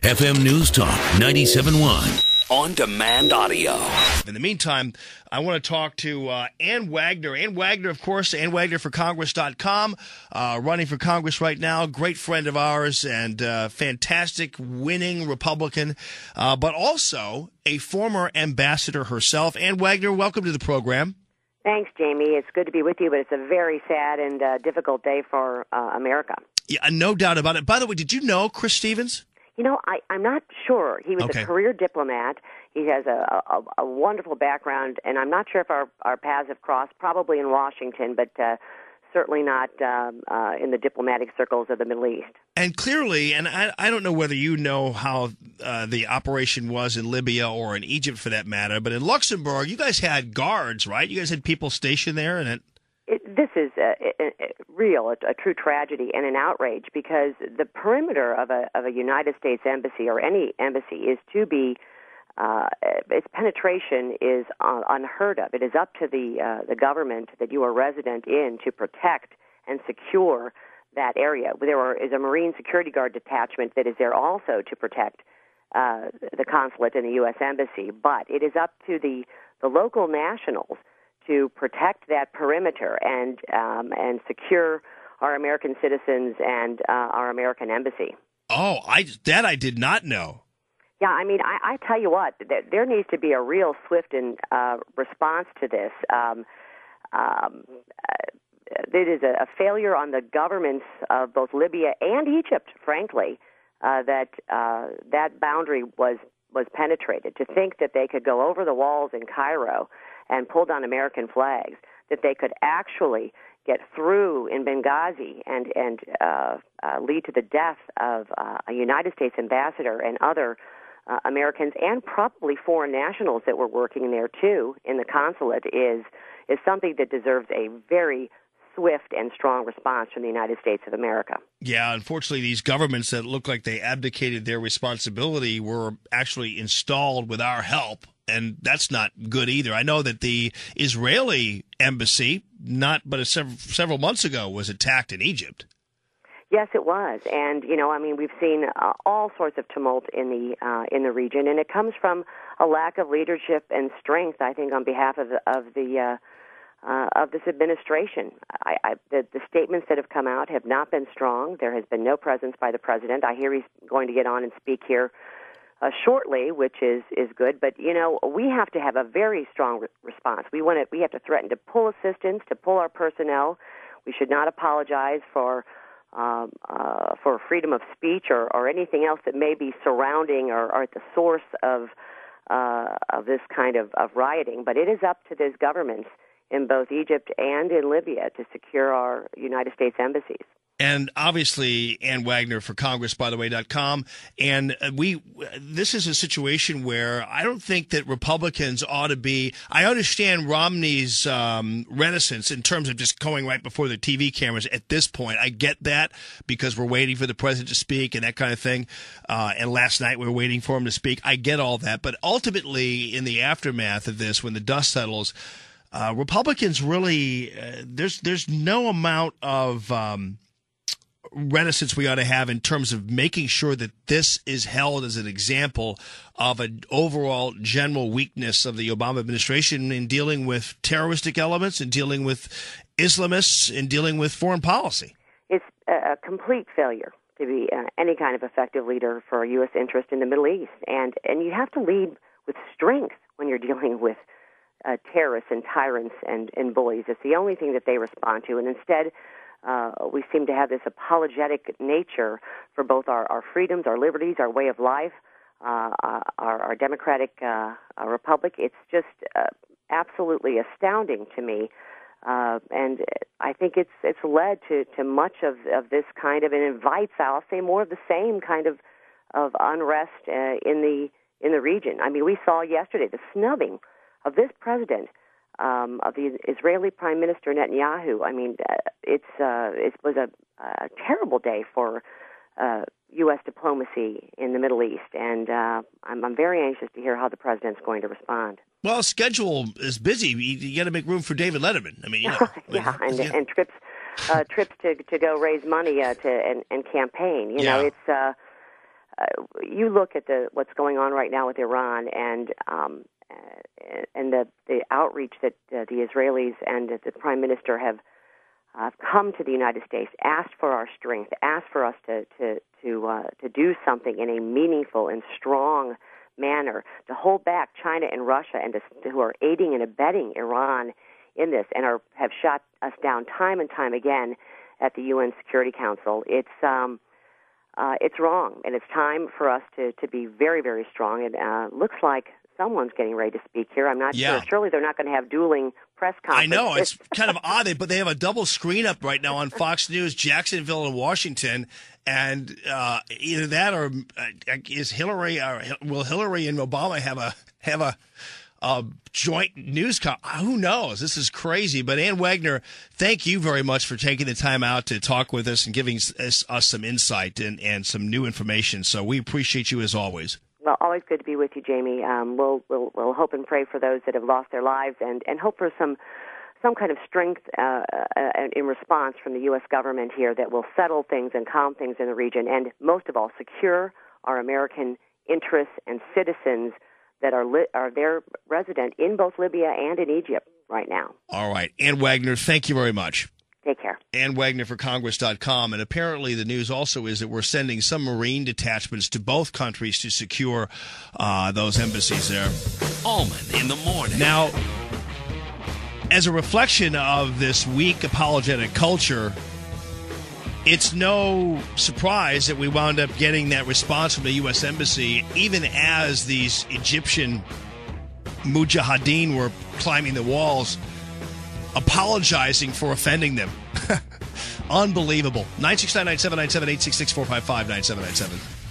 FM News Talk 97.1. On-demand audio. In the meantime, I want to talk to Ann Wagner. Ann Wagner, of course, AnnWagnerForCongress.com, running for Congress right now. Great friend of ours and fantastic winning Republican, but also a former ambassador herself. Ann Wagner, welcome to the program. Thanks, Jamie. It's good to be with you, but it's a very sad and difficult day for America. Yeah, no doubt about it. By the way, did you know Chris Stevens? You know, I'm not sure. He was a career diplomat. He has a wonderful background, and I'm not sure if our paths have crossed, probably in Washington, but certainly not in the diplomatic circles of the Middle East. And clearly, and I don't know whether you know how the operation was in Libya or in Egypt for that matter, but in Luxembourg, you guys had guards, right? You guys had people stationed there, and this is a true tragedy and an outrage, because the perimeter of a United States embassy or any embassy is to be its penetration is unheard of. It is up to the government that you are resident in to protect and secure that area. There is a Marine Security Guard detachment that is there also to protect the consulate and the U.S. Embassy, but it is up to the local nationals to protect that perimeter and secure our American citizens and our American embassy. Oh, I did not know. Yeah, I mean, I tell you what, there needs to be a real swift and response to this. It is a failure on the governments of both Libya and Egypt, frankly, that boundary was penetrated. To think that they could go over the walls in Cairo and pull down American flags, that they could actually get through in Benghazi and lead to the death of a United States ambassador and other Americans and probably foreign nationals that were working there too in the consulate is something that deserves a very swift and strong response from the United States of America. Yeah, unfortunately, these governments that look like they abdicated their responsibility were actually installed with our help, and that's not good either. I know that the Israeli embassy, several months ago, was attacked in Egypt. Yes, it was, and we've seen all sorts of tumult in the region, and it comes from a lack of leadership and strength, I think, on behalf of this administration. The statements that have come out have not been strong. There has been no presence by the president. I hear he's going to get on and speak here shortly, which is good. But we have to have a very strong response. We have to threaten to pull assistance, to pull our personnel. We should not apologize for freedom of speech or anything else that may be surrounding or at the source of this kind of rioting. But it is up to those governments in both Egypt and in Libya to secure our United States embassies. And obviously, Ann Wagner for Congress, by the way.com. And this is a situation where I don't think that Republicans ought to be. I understand Romney's reticence in terms of just going right before the TV cameras at this point. I get that because we're waiting for the president to speak and that kind of thing. And last night we were waiting for him to speak. I get all that. But ultimately, in the aftermath of this, when the dust settles, Republicans really, there's no amount of reticence we ought to have in terms of making sure that this is held as an example of an overall general weakness of the Obama administration in dealing with terroristic elements, in dealing with Islamists, in dealing with foreign policy. It's a complete failure to be any kind of effective leader for U.S. interest in the Middle East. And you have to lead with strength when you're dealing with terrorists and tyrants and bullies. It's the only thing that they respond to. And instead, we seem to have this apologetic nature for both our freedoms, our liberties, our way of life, our democratic republic. It's just absolutely astounding to me. And I think it's led to much of this kind of, and invites, I'll say, more of the same kind of unrest in the region. I mean, we saw yesterday the snubbing of this president, of the Israeli Prime Minister Netanyahu. I mean, it was a terrible day for U.S. diplomacy in the Middle East, and I'm very anxious to hear how the president's going to respond. Well, schedule is busy. You got to make room for David Letterman. I mean, yeah, and trips to go raise money and campaign. You know, it's you look at what's going on right now with Iran and the outreach that the Israelis and the Prime Minister have come to the United States, asked for our strength, asked for us to do something in a meaningful and strong manner, to hold back China and Russia, and who are aiding and abetting Iran in this, and have shot us down time and time again at the UN Security Council. It's wrong, and it's time for us to be very, very strong. It looks like someone's getting ready to speak here. I'm not sure. Surely they're not going to have dueling press conferences. I know. It's kind of odd, but they have a double screen up right now on Fox News, Jacksonville and Washington, and either that or will Hillary and Obama have a joint news who knows? This is crazy. But Ann Wagner, thank you very much for taking the time out to talk with us and giving us some insight and some new information. So we appreciate you as always. Well, always good to be with you, Jamie. We'll hope and pray for those that have lost their lives, and hope for some kind of strength in response from the U.S. government here that will settle things and calm things in the region, and most of all, secure our American interests and citizens that are there resident in both Libya and in Egypt right now. All right. Ann Wagner, thank you very much. Take care. Ann Wagner for Congress.com. And apparently the news also is that we're sending some Marine detachments to both countries to secure those embassies there. Allman in the morning. Now, as a reflection of this weak apologetic culture, it's no surprise that we wound up getting that response from the U.S. Embassy, even as these Egyptian mujahideen were climbing the walls, apologizing for offending them. Unbelievable. 969-9797, 866-455-9797.